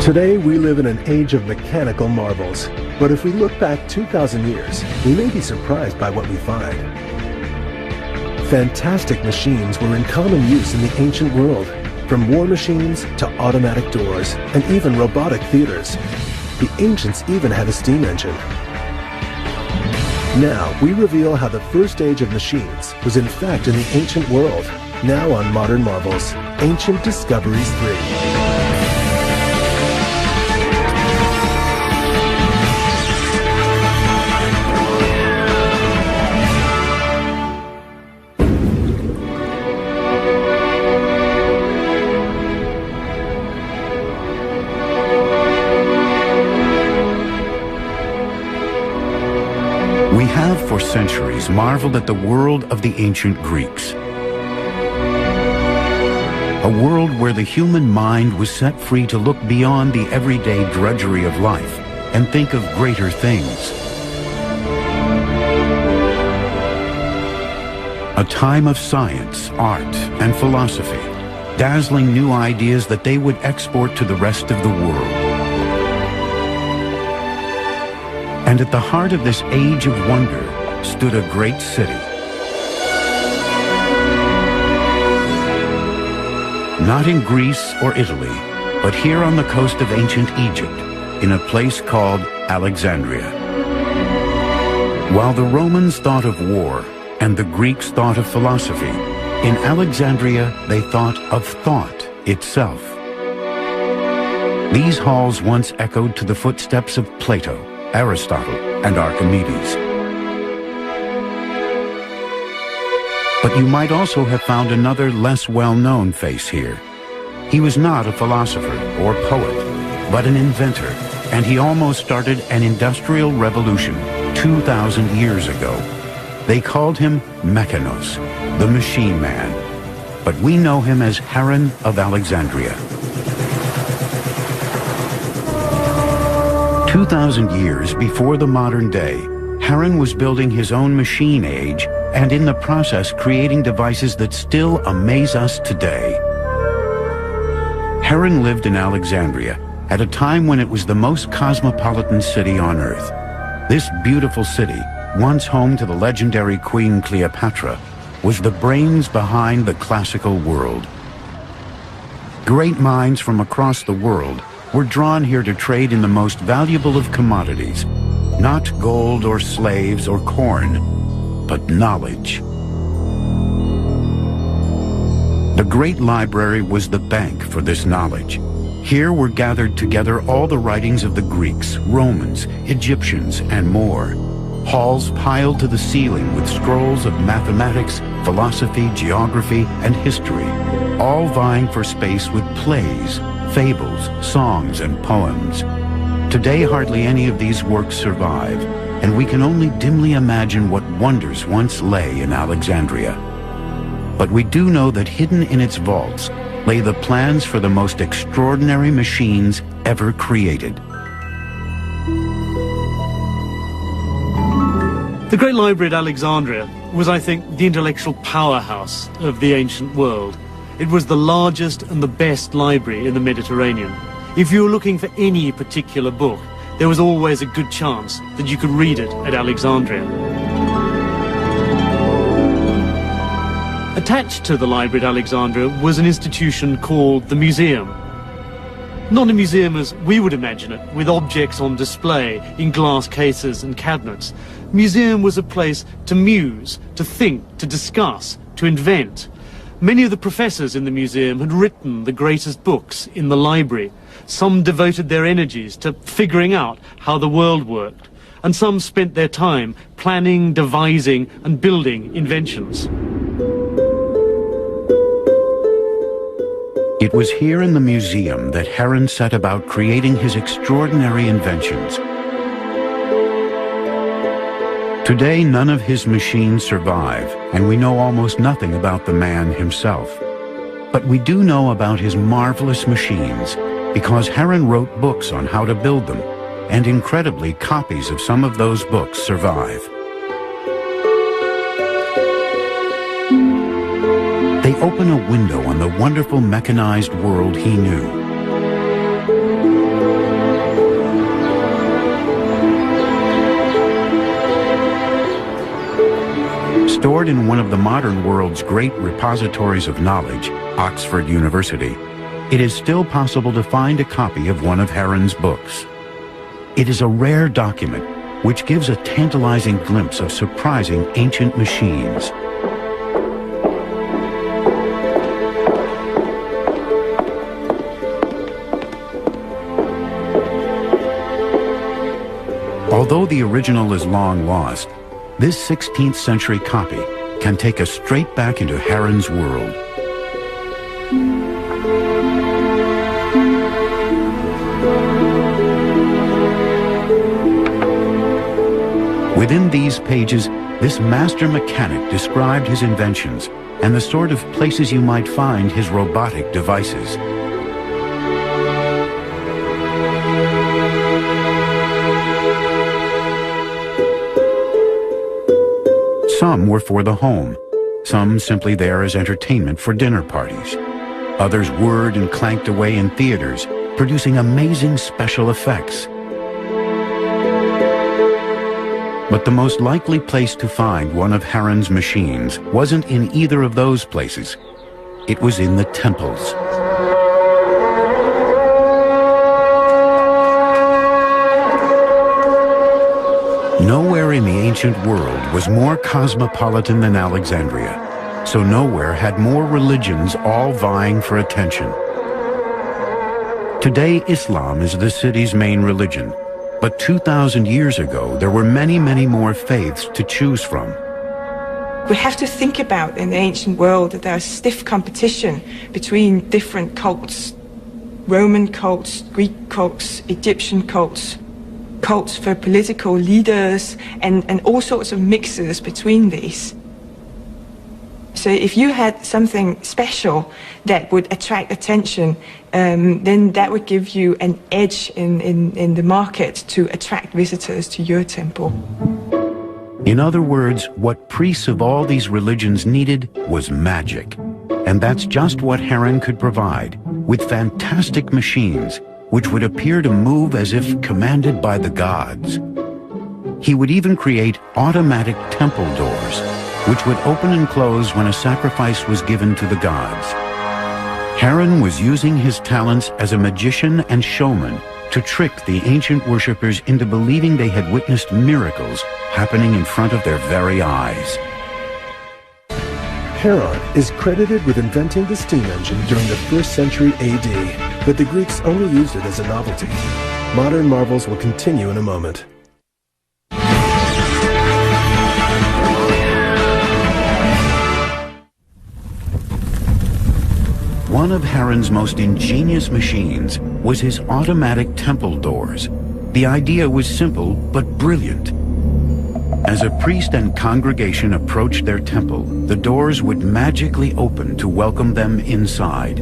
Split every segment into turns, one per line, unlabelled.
Today, we live in an age of mechanical marvels, but if we look back 2,000 years, we may be surprised by what we find. Fantastic machines were in common use in the ancient world, from war machines to automatic doors and even robotic theaters. The ancients even had a steam engine. Now, we reveal how the first age of machines was in fact in the ancient world. Now on Modern Marvels, Ancient Discoveries 3.
We have for centuries marveled at the world of the ancient Greeks. A world where the human mind was set free to look beyond the everyday drudgery of life and think of greater things. A time of science, art, and philosophy, dazzling new ideas that they would export to the rest of the world. And at the heart of this age of wonder stood a great city. Not in Greece or Italy, but here on the coast of ancient Egypt, in a place called Alexandria. While the Romans thought of war and the Greeks thought of philosophy, in Alexandria they thought of thought itself. These halls once echoed to the footsteps of Plato, Aristotle, and Archimedes. But you might also have found another less well-known face here. He was not a philosopher or poet, but an inventor, and he almost started an industrial revolution 2,000 years ago. They called him Mechanos, the machine man, but we know him as Heron of Alexandria. 2,000 years before the modern day, Heron was building his own machine age and in the process creating devices that still amaze us today. Heron lived in Alexandria at a time when it was the most cosmopolitan city on Earth. This beautiful city, once home to the legendary Queen Cleopatra, was the brains behind the classical world. Great minds from across the world were drawn here to trade in the most valuable of commodities, not gold or slaves or corn, but knowledge. The great library was the bank for this knowledge. Here were gathered together all the writings of the Greeks, Romans, Egyptians, and more. Halls piled to the ceiling with scrolls of mathematics, philosophy, geography, and history, all vying for space with plays, fables, songs, and poems. Today, hardly any of these works survive, and we can only dimly imagine what wonders once lay in Alexandria. But we do know that hidden in its vaults lay the plans for the most extraordinary machines ever created.
The Great Library at Alexandria was, I think, the intellectual powerhouse of the ancient world. It was the largest and the best library in the Mediterranean. If you were looking for any particular book, there was always a good chance that you could read it at Alexandria. Attached to the library at Alexandria was an institution called the Museum. Not a museum as we would imagine it, with objects on display in glass cases and cabinets. Museum was a place to muse, to think, to discuss, to invent. Many of the professors in the museum had written the greatest books in the library. Some devoted their energies to figuring out how the world worked, and some spent their time planning, devising, and building inventions.
It was here in the museum that Heron set about creating his extraordinary inventions. Today, none of his machines survive, and we know almost nothing about the man himself. But we do know about his marvelous machines, because Heron wrote books on how to build them, and incredibly, copies of some of those books survive. They open a window on the wonderful mechanized world he knew. Stored in one of the modern world's great repositories of knowledge, Oxford University, it is still possible to find a copy of one of Heron's books. It is a rare document which gives a tantalizing glimpse of surprising ancient machines. Although the original is long lost, this 16th century copy can take us straight back into Heron's world. Within these pages, this master mechanic described his inventions and the sort of places you might find his robotic devices. Some were for the home, some simply there as entertainment for dinner parties. Others whirred and clanked away in theaters, producing amazing special effects. But the most likely place to find one of Heron's machines wasn't in either of those places. It was in the temples. Nowhere in the ancient world was more cosmopolitan than Alexandria, so nowhere had more religions all vying for attention. Today, Islam is the city's main religion, but 2,000 years ago, there were many, many more faiths to choose from.
We have to think about in the ancient world that there's stiff competition between different cults. Roman cults, Greek cults, Egyptian cults, cults for political leaders, and all sorts of mixes between these. So if you had something special that would attract attention, then that would give you an edge in the market to attract visitors to your temple.
In other words, what priests of all these religions needed was magic. And that's just what Heron could provide, with fantastic machines which would appear to move as if commanded by the gods. He would even create automatic temple doors, which would open and close when a sacrifice was given to the gods. Heron was using his talents as a magician and showman to trick the ancient worshippers into believing they had witnessed miracles happening in front of their very eyes.
Heron is credited with inventing the steam engine during the 1st century AD, but the Greeks only used it as a novelty. Modern marvels will continue in a moment.
One of Heron's most ingenious machines was his automatic temple doors. The idea was simple but brilliant. As a priest and congregation approached their temple, the doors would magically open to welcome them inside.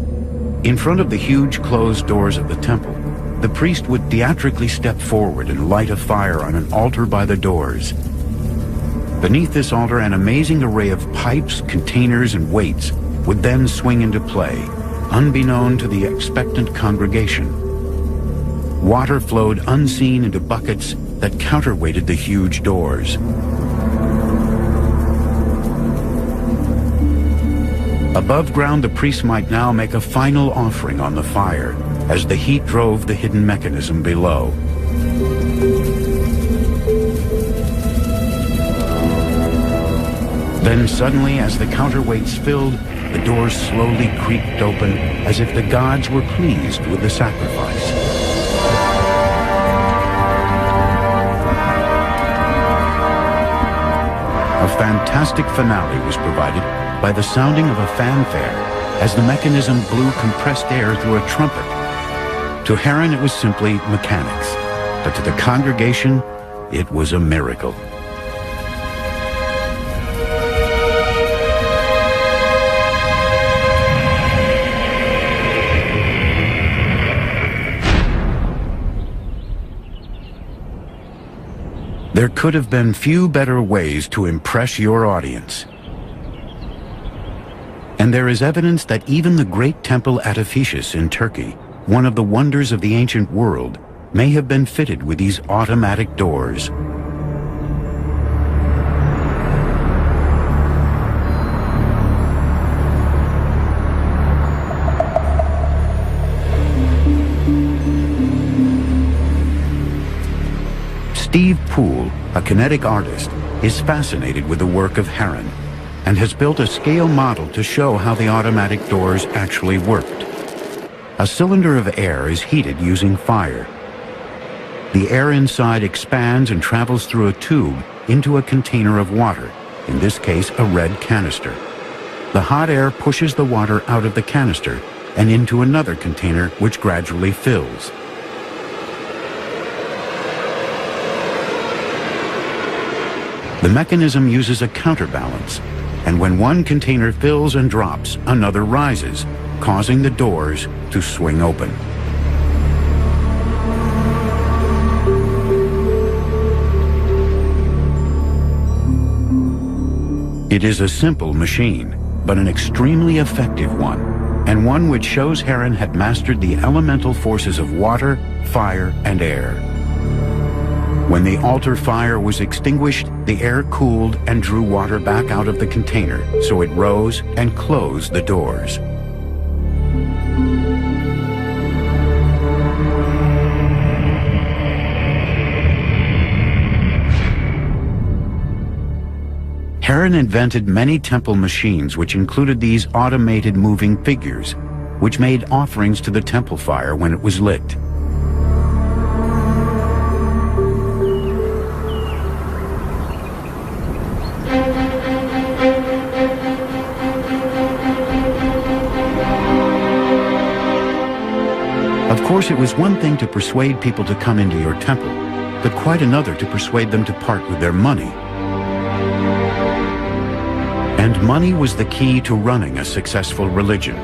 In front of the huge closed doors of the temple, the priest would theatrically step forward and light a fire on an altar by the doors. Beneath this altar, an amazing array of pipes, containers, and weights would then swing into play, unbeknown to the expectant congregation. Water flowed unseen into buckets that counterweighted the huge doors. Above ground, the priest might now make a final offering on the fire as the heat drove the hidden mechanism below. Then suddenly, as the counterweights filled, the doors slowly creaked open as if the gods were pleased with the sacrifice. A fantastic finale was provided by the sounding of a fanfare as the mechanism blew compressed air through a trumpet. To Heron, it was simply mechanics, but to the congregation, it was a miracle. There could have been few better ways to impress your audience. And there is evidence that even the great temple at Ephesus in Turkey, one of the wonders of the ancient world, may have been fitted with these automatic doors. Steve Poole, a kinetic artist, is fascinated with the work of Heron and has built a scale model to show how the automatic doors actually worked. A cylinder of air is heated using fire. The air inside expands and travels through a tube into a container of water, in this case a red canister. The hot air pushes the water out of the canister and into another container which gradually fills. The mechanism uses a counterbalance, and when one container fills and drops, another rises, causing the doors to swing open. It is a simple machine, but an extremely effective one, and one which shows Heron had mastered the elemental forces of water, fire, and air. When the altar fire was extinguished, the air cooled and drew water back out of the container, so it rose and closed the doors. Heron invented many temple machines which included these automated moving figures, which made offerings to the temple fire when it was lit. Of course, it was one thing to persuade people to come into your temple, but quite another to persuade them to part with their money. And money was the key to running a successful religion.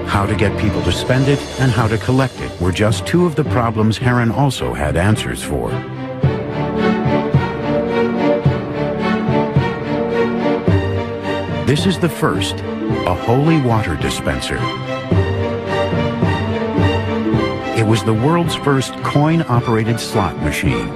How to get people to spend it and how to collect it were just two of the problems Heron also had answers for. This is the first, a holy water dispenser. It was the world's first coin-operated slot machine.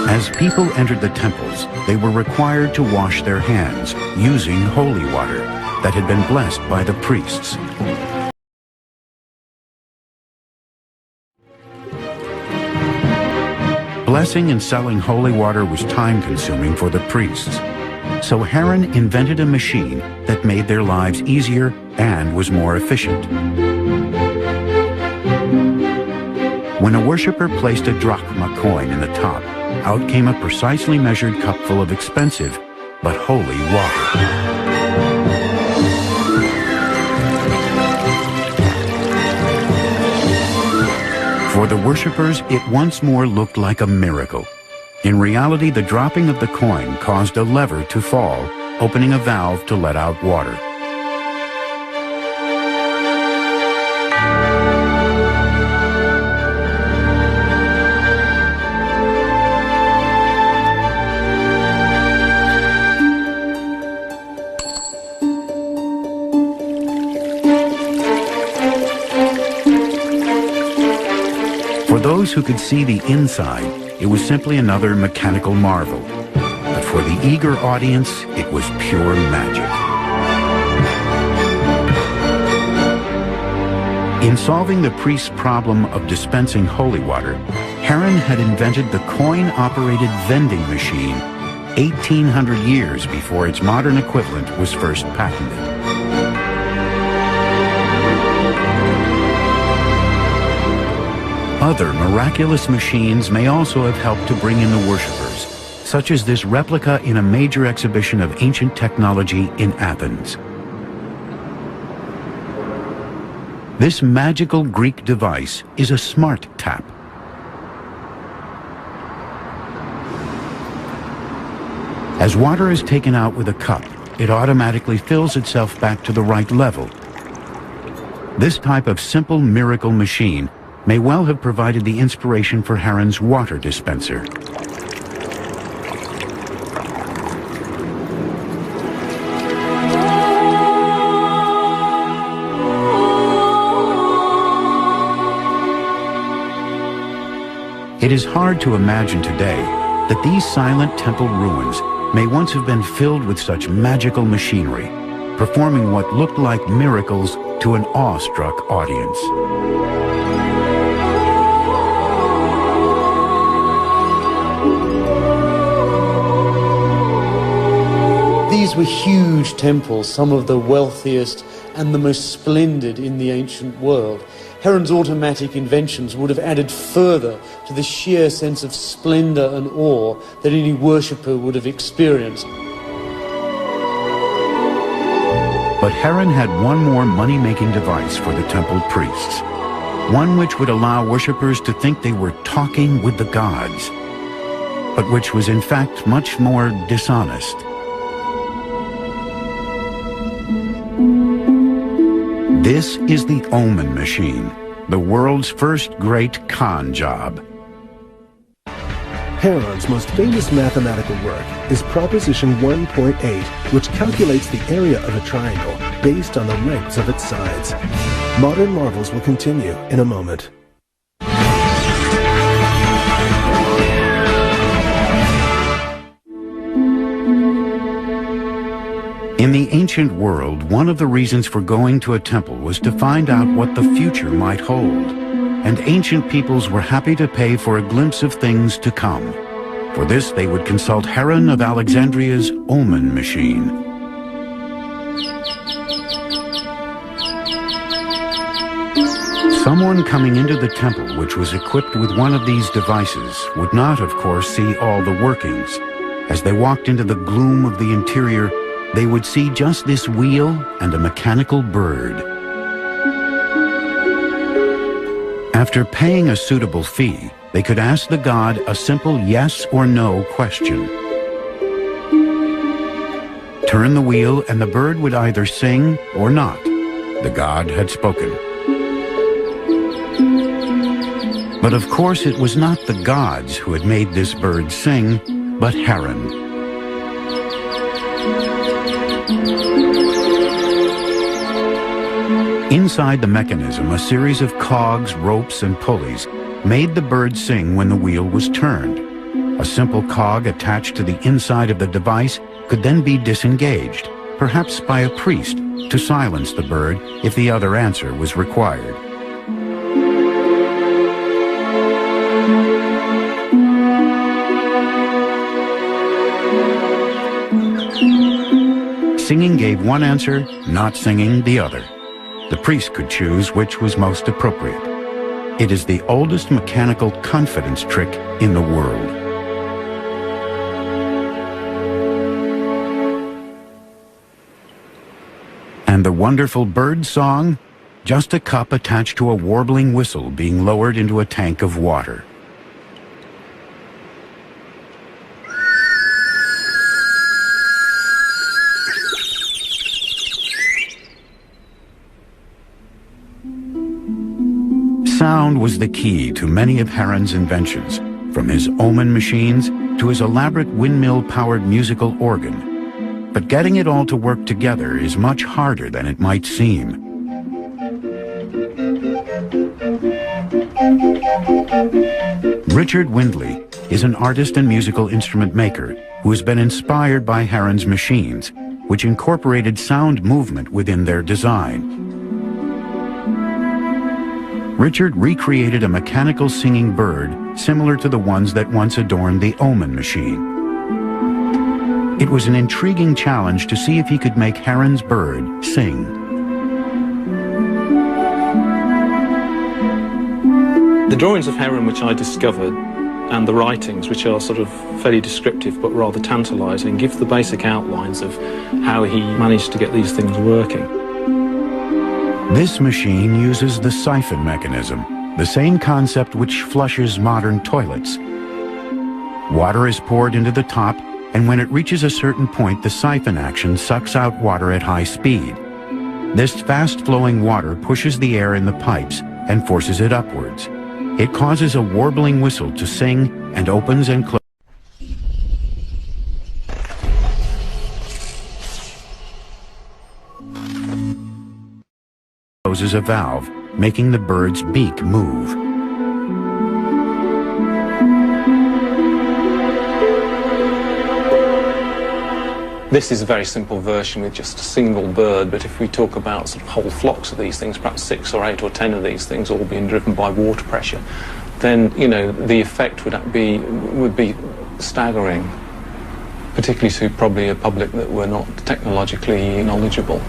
As people entered the temples, they were required to wash their hands using holy water that had been blessed by the priests. Blessing and selling holy water was time-consuming for the priests, so Heron invented a machine that made their lives easier and was more efficient. When a worshiper placed a drachma coin in the top, out came a precisely measured cup full of expensive but holy water. For the worshippers, it once more looked like a miracle. In reality, the dropping of the coin caused a lever to fall, opening a valve to let out water. For those who could see the inside, it was simply another mechanical marvel. But for the eager audience, it was pure magic. In solving the priest's problem of dispensing holy water, Heron had invented the coin-operated vending machine 1,800 years before its modern equivalent was first patented. Other miraculous machines may also have helped to bring in the worshippers, such as this replica in a major exhibition of ancient technology in Athens. This magical Greek device is a smart tap. As water is taken out with a cup, it automatically fills itself back to the right level. This type of simple miracle machine may well have provided the inspiration for Heron's water dispenser. It is hard to imagine today that these silent temple ruins may once have been filled with such magical machinery, performing what looked like miracles to an awestruck audience.
These were huge temples, some of the wealthiest and the most splendid in the ancient world. Heron's automatic inventions would have added further to the sheer sense of splendor and awe that any worshipper would have experienced.
But Heron had one more money-making device for the temple priests, one which would allow worshippers to think they were talking with the gods, but which was in fact much more dishonest. This is the Omen machine, the world's first great con job.
Heron's most famous mathematical work is Proposition 1.8, which calculates the area of a triangle based on the lengths of its sides. Modern marvels will continue in a moment.
In the ancient world, one of the reasons for going to a temple was to find out what the future might hold. And ancient peoples were happy to pay for a glimpse of things to come. For this, they would consult Heron of Alexandria's Omen machine. Someone coming into the temple which was equipped with one of these devices would not, of course, see all the workings. As they walked into the gloom of the interior, they would see just this wheel and a mechanical bird. After paying a suitable fee, they could ask the god a simple yes or no question. Turn the wheel and the bird would either sing or not. The god had spoken. But of course it was not the gods who had made this bird sing, but Heron. Inside the mechanism, a series of cogs, ropes, and pulleys made the bird sing when the wheel was turned. A simple cog attached to the inside of the device could then be disengaged, perhaps by a priest, to silence the bird if the other answer was required. Singing gave one answer, not singing the other. The priest could choose which was most appropriate. It is the oldest mechanical confidence trick in the world. And the wonderful bird song? Just a cup attached to a warbling whistle being lowered into a tank of water. Sound was the key to many of Heron's inventions, from his Omen machines to his elaborate windmill-powered musical organ. But getting it all to work together is much harder than it might seem. Richard Windley is an artist and musical instrument maker who has been inspired by Heron's machines, which incorporated sound movement within their design. Richard recreated a mechanical singing bird similar to the ones that once adorned the Omen machine. It was an intriguing challenge to see if he could make Heron's bird sing.
The drawings of Heron which I discovered and the writings, which are sort of fairly descriptive but rather tantalizing, give the basic outlines of how he managed to get these things working.
This machine uses the siphon mechanism, the same concept which flushes modern toilets. Water is poured into the top, and when it reaches a certain point, the siphon action sucks out water at high speed. This fast-flowing water pushes the air in the pipes and forces it upwards. It causes a warbling whistle to sing and opens and closes a valve, making the bird's beak move.
This is a very simple version with just a single bird, but if we talk about sort of whole flocks of these things, perhaps 6 or 8 or 10 of these things all being driven by water pressure, then, you know, the effect would be staggering, particularly to probably a public that were not technologically knowledgeable.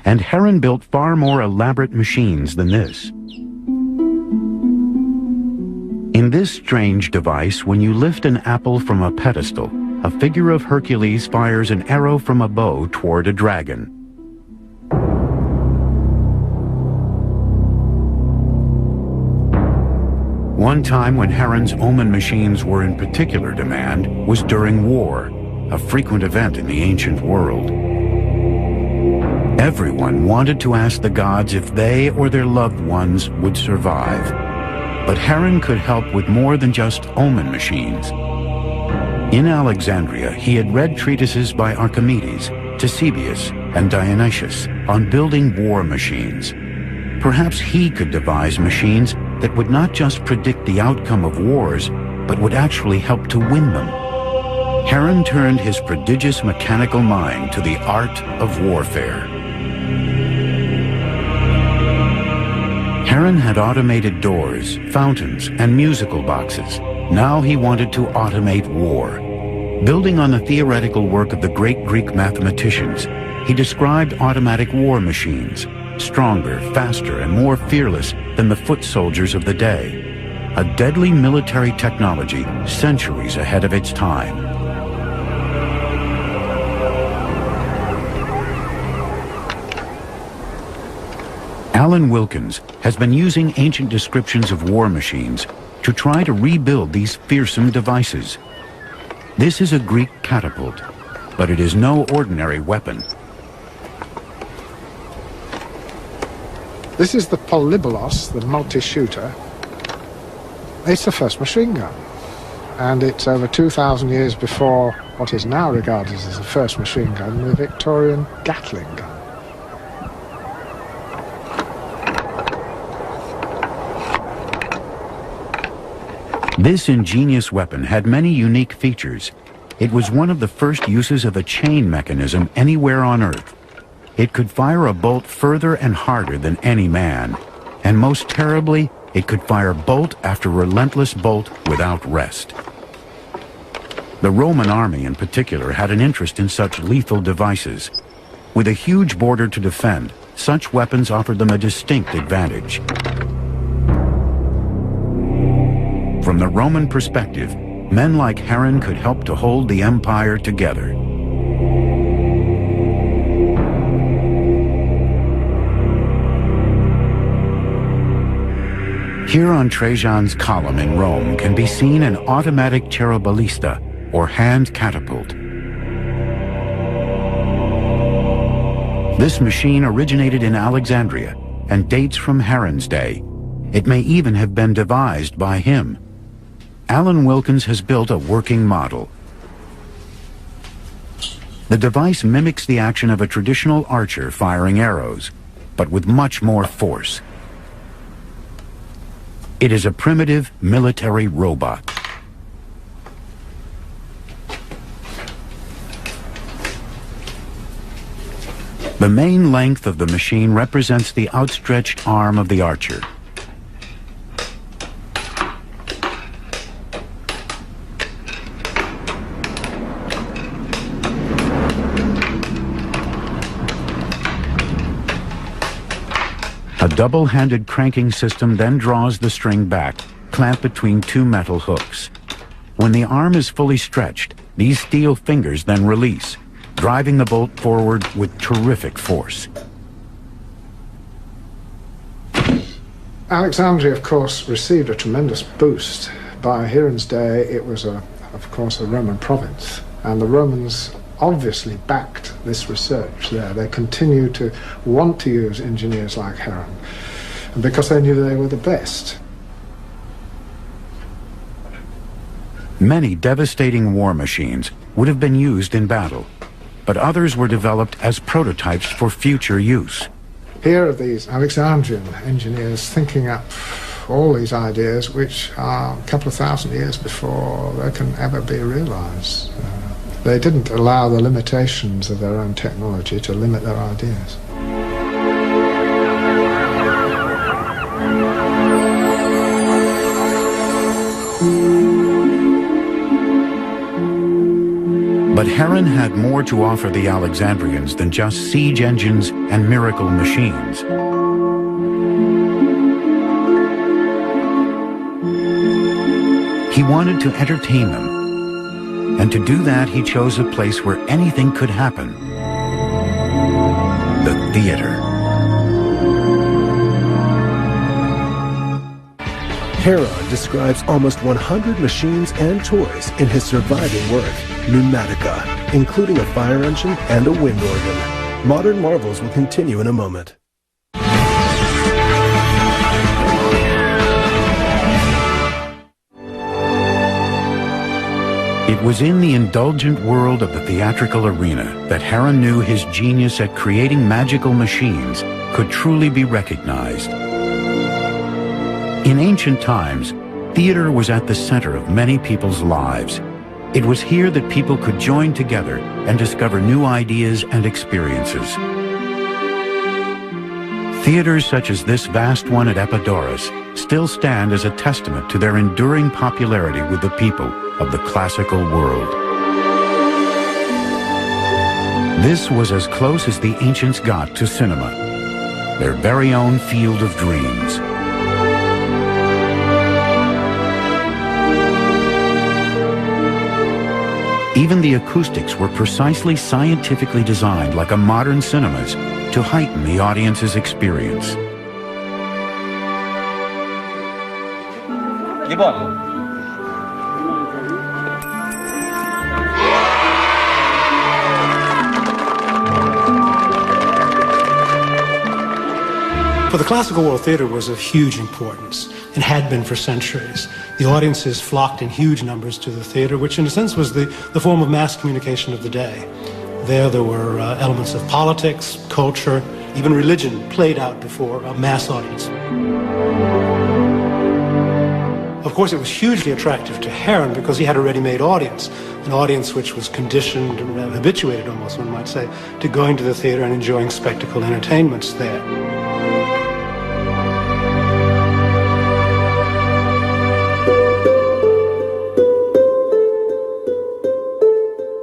And Heron built far more elaborate machines than this. In this strange device, when you lift an apple from a pedestal, a figure of Hercules fires an arrow from a bow toward a dragon. One time when Heron's omen machines were in particular demand was during war, a frequent event in the ancient world. Everyone wanted to ask the gods if they or their loved ones would survive. But Heron could help with more than just omen machines. In Alexandria, he had read treatises by Archimedes, Ctesibius, and Dionysius on building war machines. Perhaps he could devise machines that would not just predict the outcome of wars, but would actually help to win them. Heron turned his prodigious mechanical mind to the art of warfare. Heron had automated doors, fountains, and musical boxes. Now he wanted to automate war. Building on the theoretical work of the great Greek mathematicians, he described automatic war machines, stronger, faster, and more fearless than the foot soldiers of the day. A deadly military technology centuries ahead of its time. Alan Wilkins has been using ancient descriptions of war machines to try to rebuild these fearsome devices. This is a Greek catapult, but it is no ordinary weapon.
This is the Polybolos, the multi-shooter. It's the first machine gun, and it's over 2,000 years before what is now regarded as the first machine gun, the Victorian Gatling gun.
This ingenious weapon had many unique features. It was one of the first uses of a chain mechanism anywhere on Earth. It could fire a bolt further and harder than any man. And most terribly, it could fire bolt after relentless bolt without rest. The Roman army in particular had an interest in such lethal devices. With a huge border to defend, such weapons offered them a distinct advantage. From the Roman perspective, men like Heron could help to hold the empire together. Here on Trajan's column in Rome can be seen an automatic cheruballista, or hand catapult. This machine originated in Alexandria and dates from Heron's day. It may even have been devised by him. Alan Wilkins has built a working model. The device mimics the action of a traditional archer firing arrows, but with much more force. It is a primitive military robot. The main length of the machine represents the outstretched arm of the archer. A double-handed cranking system then draws the string back, clamped between two metal hooks. When the arm is fully stretched, these steel fingers then release, driving the bolt forward with terrific force.
Alexandria, of course, received a tremendous boost. By Heron's day, it was, of course, a Roman province, and the Romans obviously backed this research there. They continued to want to use engineers like Heron because they knew they were the best.
Many devastating war machines would have been used in battle, but others were developed as prototypes for future use.
Here are these Alexandrian engineers thinking up all these ideas which are a couple of thousand years before they can ever be realized. They didn't allow the limitations of their own technology to limit their ideas.
But Heron had more to offer the Alexandrians than just siege engines and miracle machines. He wanted to entertain them, and to do that he chose a place where anything could happen: the theater.
Heron describes almost 100 machines and toys in his surviving work, Pneumatica, including a fire engine and a wind organ. Modern marvels will continue in a moment.
It was in the indulgent world of the theatrical arena that Heron knew his genius at creating magical machines could truly be recognized. In ancient times, theater was at the center of many people's lives. It was here that people could join together and discover new ideas and experiences. Theaters such as this vast one at Epidaurus still stand as a testament to their enduring popularity with the people of the classical world. This was as close as the ancients got to cinema, their very own field of dreams. Even the acoustics were precisely scientifically designed like a modern cinema's to heighten the audience's experience.
For the classical world, theater was of huge importance and had been for centuries. The audiences flocked in huge numbers to the theater, which in a sense was the form of mass communication of the day. There were elements of politics, culture, even religion played out before a mass audience. Of course, it was hugely attractive to Heron because he had a ready-made audience, an audience which was conditioned and habituated, almost one might say, to going to the theater and enjoying spectacle entertainments there.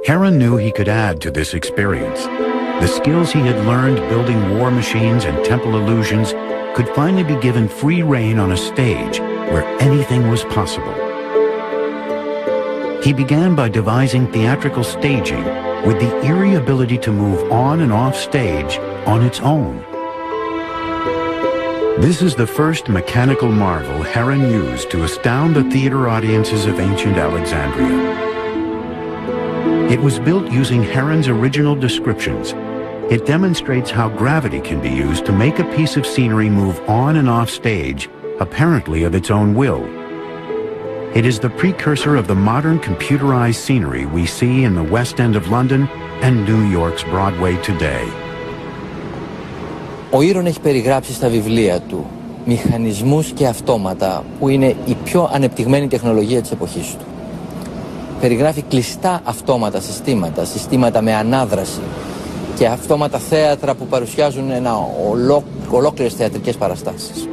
Heron knew he could add to this experience. The skills he had learned building war machines and temple illusions could finally be given free rein on a stage where anything was possible. He began by devising theatrical staging with the eerie ability to move on and off stage on its own. This is the first mechanical marvel Heron used to astound the theater audiences of ancient Alexandria. It was built using Heron's original descriptions. It demonstrates how gravity can be used to make a piece of scenery move on and off stage, apparently of its own will. It is the precursor of the modern computerized scenery we see in the West End of London and New York's Broadway today.
Ο Ήρων έχει περιγράψει στα βιβλία του μηχανισμούς και αυτόματα που είναι η πιο ανεπτυγμένη τεχνολογία της εποχής του. Περιγράφει κλειστά αυτόματα συστήματα, συστήματα με ανάδραση και αυτόματα θέατρα που παρουσιάζουν ολόκληρες θεατρικές παραστάσεις.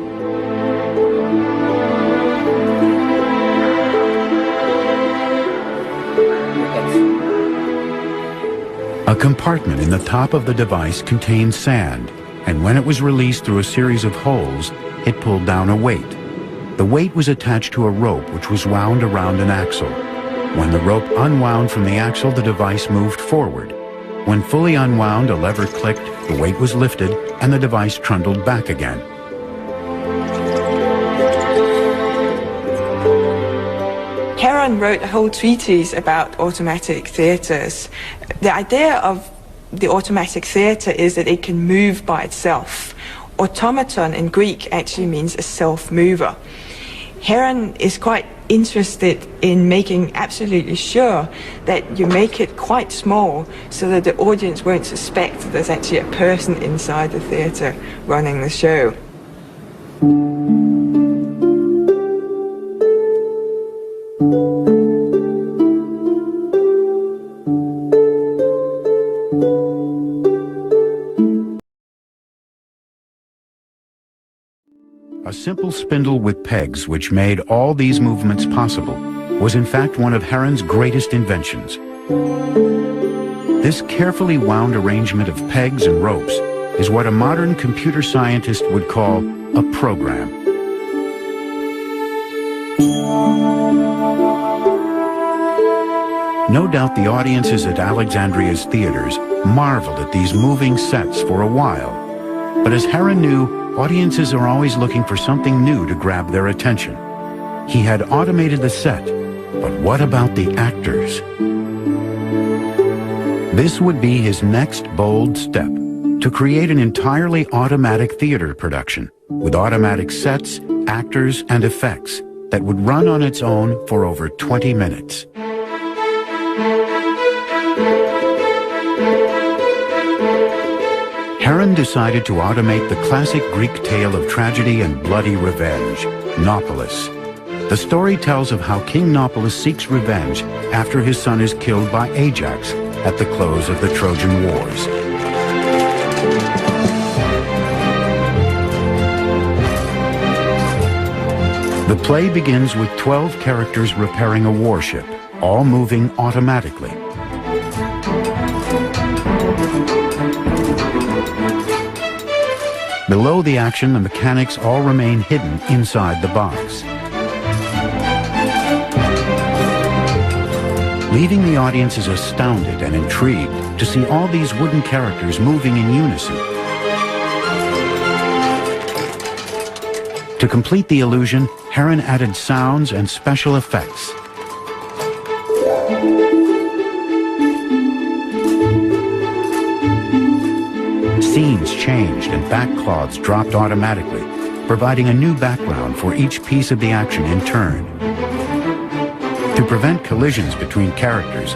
A compartment in the top of the device contained sand, and when it was released through a series of holes, it pulled down a weight. The weight was attached to a rope which was wound around an axle. When the rope unwound from the axle, the device moved forward. When fully unwound, a lever clicked, the weight was lifted, and the device trundled back again.
Heron wrote a whole treatise about automatic theatres. The idea of the automatic theatre is that it can move by itself. Automaton in Greek actually means a self-mover. Heron is quite interested in making absolutely sure that you make it quite small so that the audience won't suspect that there's actually a person inside the theatre running the show.
A simple spindle with pegs which made all these movements possible was in fact one of Heron's greatest inventions. This carefully wound arrangement of pegs and ropes is what a modern computer scientist would call a program. No doubt the audiences at Alexandria's theaters marveled at these moving sets for a while, but as Heron knew, audiences are always looking for something new to grab their attention. He had automated the set, but what about the actors? This would be his next bold step, to create an entirely automatic theater production, with automatic sets, actors, and effects that would run on its own for over 20 minutes. Heron decided to automate the classic Greek tale of tragedy and bloody revenge, Nauplius. The story tells of how King Nauplius seeks revenge after his son is killed by Ajax at the close of the Trojan Wars. The play begins with 12 characters repairing a warship, all moving automatically. Below the action, the mechanics all remain hidden inside the box, leaving the audiences astounded and intrigued to see all these wooden characters moving in unison. To complete the illusion, Heron added sounds and special effects. Scenes changed and backcloths dropped automatically, providing a new background for each piece of the action in turn. To prevent collisions between characters,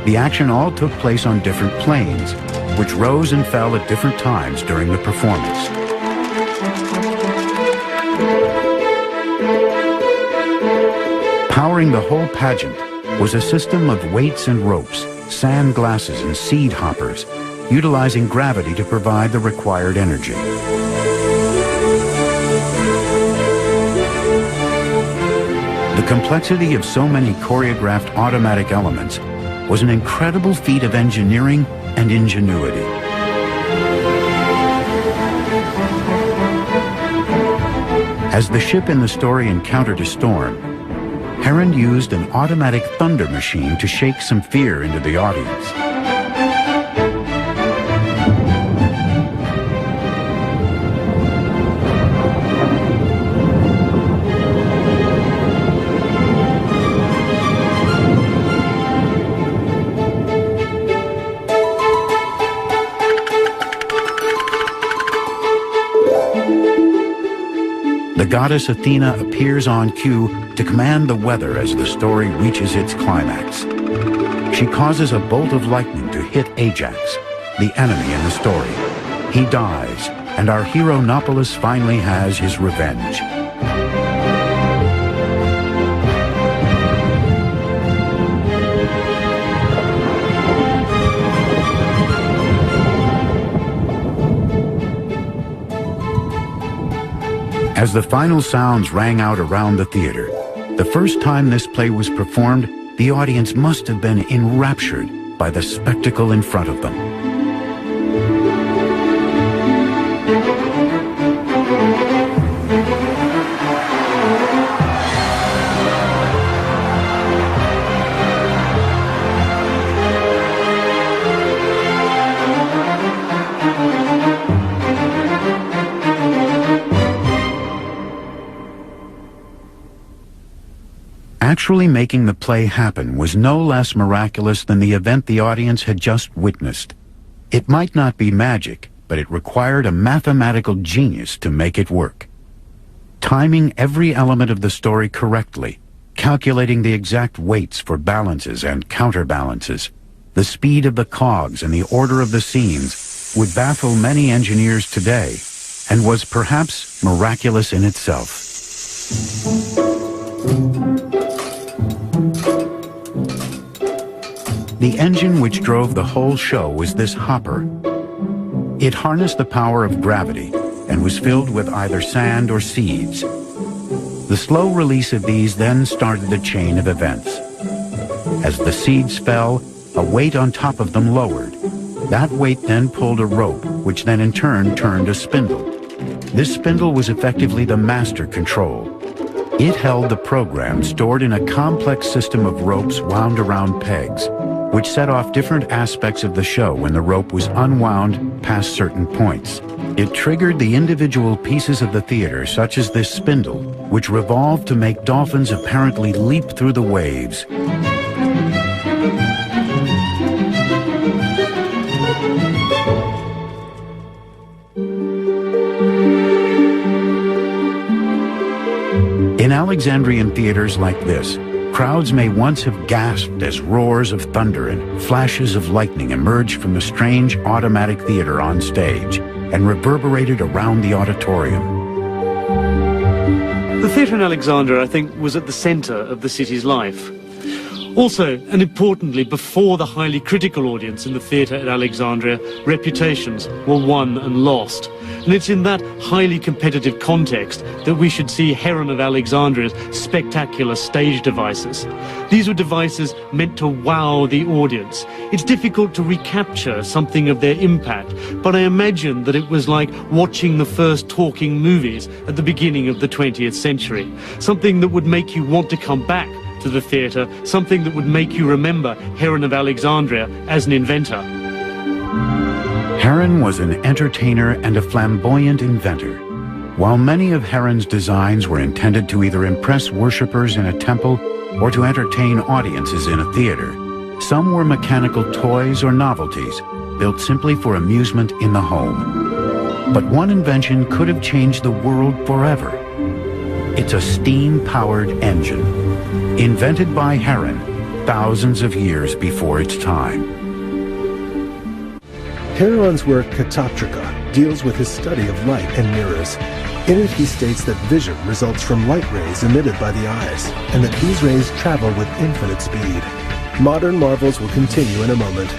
the action all took place on different planes, which rose and fell at different times during the performance. Powering the whole pageant was a system of weights and ropes, sand glasses and seed hoppers, utilizing gravity to provide the required energy. The complexity of so many choreographed automatic elements was an incredible feat of engineering and ingenuity. As the ship in the story encountered a storm, Heron used an automatic thunder machine to shake some fear into the audience. The goddess Athena appears on cue to command the weather as the story reaches its climax. She causes a bolt of lightning to hit Ajax, the enemy in the story. He dies, and our hero Nauplius finally has his revenge. As the final sounds rang out around the theater, the first time this play was performed, the audience must have been enraptured by the spectacle in front of them. Actually making the play happen was no less miraculous than the event the audience had just witnessed. It might not be magic, but it required a mathematical genius to make it work. Timing every element of the story correctly, calculating the exact weights for balances and counterbalances, the speed of the cogs and the order of the scenes would baffle many engineers today and was perhaps miraculous in itself. The engine which drove the whole show was this hopper. It harnessed the power of gravity and was filled with either sand or seeds. The slow release of these then started the chain of events. As the seeds fell, a weight on top of them lowered. That weight then pulled a rope, which then in turn turned a spindle. This spindle was effectively the master control. It held the program stored in a complex system of ropes wound around pegs, which set off different aspects of the show when the rope was unwound past certain points. It triggered the individual pieces of the theater, such as this spindle, which revolved to make dolphins apparently leap through the waves. In Alexandrian theaters like this, crowds may once have gasped as roars of thunder and flashes of lightning emerged from the strange automatic theater on stage and reverberated around the auditorium.
The theatre in Alexandria, I think, was at the centre of the city's life. Also, and importantly, before the highly critical audience in the theatre at Alexandria, reputations were won and lost. And it's in that highly competitive context that we should see Heron of Alexandria's spectacular stage devices. These were devices meant to wow the audience. It's difficult to recapture something of their impact, but I imagine that it was like watching the first talking movies at the beginning of the 20th century. Something that would make you want to come back to the theatre, something that would make you remember Heron of Alexandria as an inventor.
Heron was an entertainer and a flamboyant inventor. While many of Heron's designs were intended to either impress worshippers in a temple or to entertain audiences in a theater, some were mechanical toys or novelties built simply for amusement in the home. But one invention could have changed the world forever. It's a steam-powered engine, invented by Heron thousands of years before its time.
Heron's work Catoptrica deals with his study of light and mirrors. In it he states that vision results from light rays emitted by the eyes, and that these rays travel with infinite speed. Modern marvels will continue in a moment.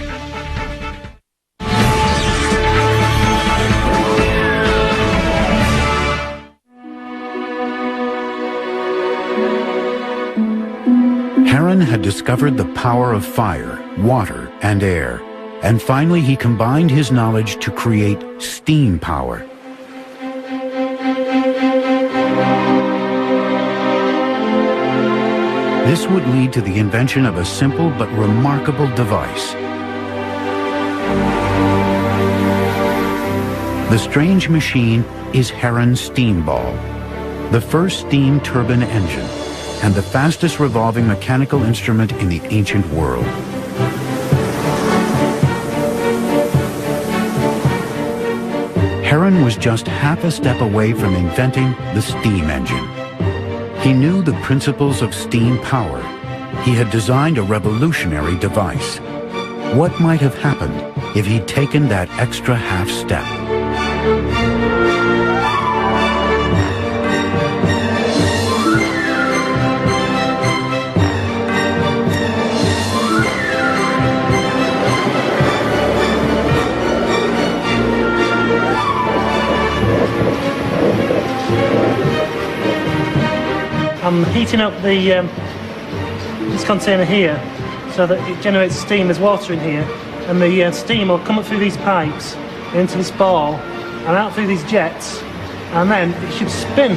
Heron had discovered the power of fire, water, and air, and finally he combined his knowledge to create steam power. This would lead to the invention of a simple but remarkable device. The strange machine is Heron's steam ball, the first steam turbine engine, and the fastest revolving mechanical instrument in the ancient world. Heron was just half a step away from inventing the steam engine. He knew the principles of steam power. He had designed a revolutionary device. What might have happened if he'd taken that extra half step?
I'm heating up this container here so that it generates steam. There's water in here, and the steam will come up through these pipes into this ball and out through these jets, and then it should spin.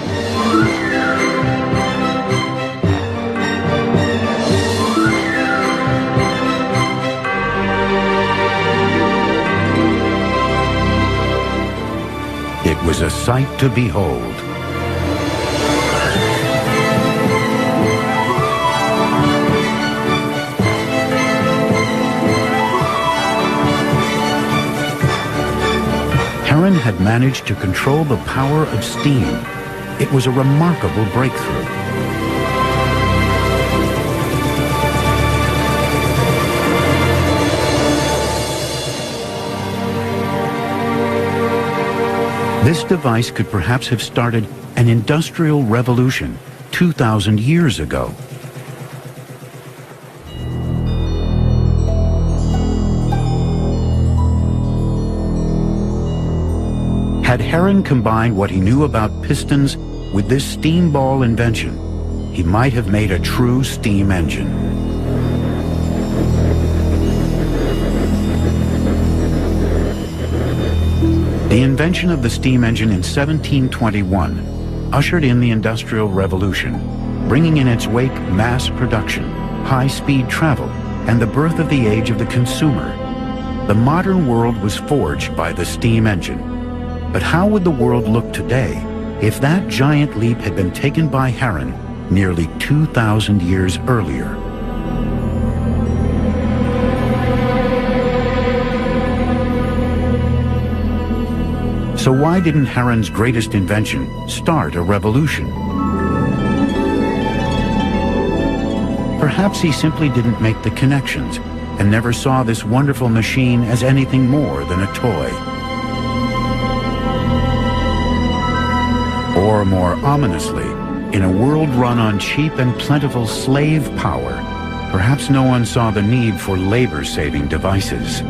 It was a sight to behold. Heron had managed to control the power of steam. It was a remarkable breakthrough. This device could perhaps have started an industrial revolution 2,000 years ago. Had Heron combined what he knew about pistons with this steam ball invention, he might have made a true steam engine. The invention of the steam engine in 1721 ushered in the Industrial Revolution, bringing in its wake mass production, high-speed travel, and the birth of the age of the consumer. The modern world was forged by the steam engine. But how would the world look today if that giant leap had been taken by Heron nearly 2,000 years earlier? So why didn't Heron's greatest invention start a revolution? Perhaps he simply didn't make the connections and never saw this wonderful machine as anything more than a toy. Or more ominously, in a world run on cheap and plentiful slave power, perhaps no one saw the need for labor-saving devices.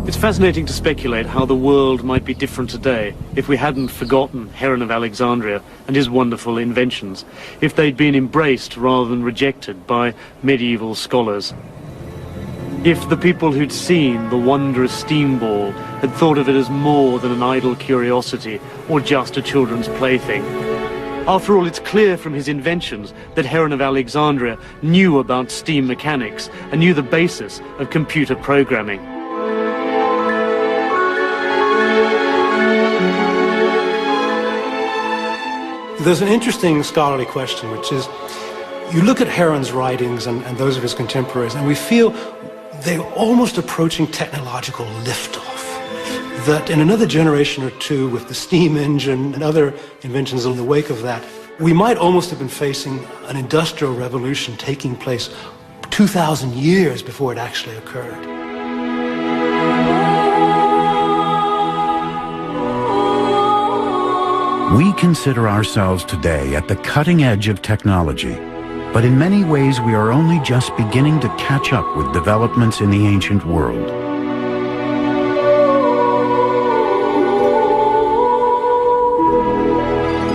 It's fascinating to speculate how the world might be different today if we hadn't forgotten Heron of Alexandria and his wonderful inventions, if they'd been embraced rather than rejected by medieval scholars. If the people who'd seen the wondrous steam ball had thought of it as more than an idle curiosity or just a children's plaything. After all, it's clear from his inventions that Heron of Alexandria knew about steam mechanics and knew the basis of computer programming.
There's an interesting scholarly question, which is, you look at Heron's writings and those of his contemporaries, and we feel they're almost approaching technological liftoff. That in another generation or two, with the steam engine and other inventions in the wake of that, we might almost have been facing an industrial revolution taking place 2,000 years before it actually occurred.
We consider ourselves today at the cutting edge of technology. But in many ways, we are only just beginning to catch up with developments in the ancient world.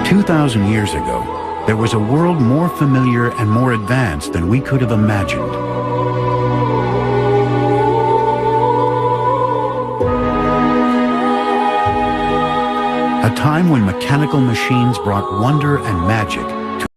"2,000 years ago, there was a world more familiar and more advanced than we could have imagined. A time when mechanical machines brought wonder and magic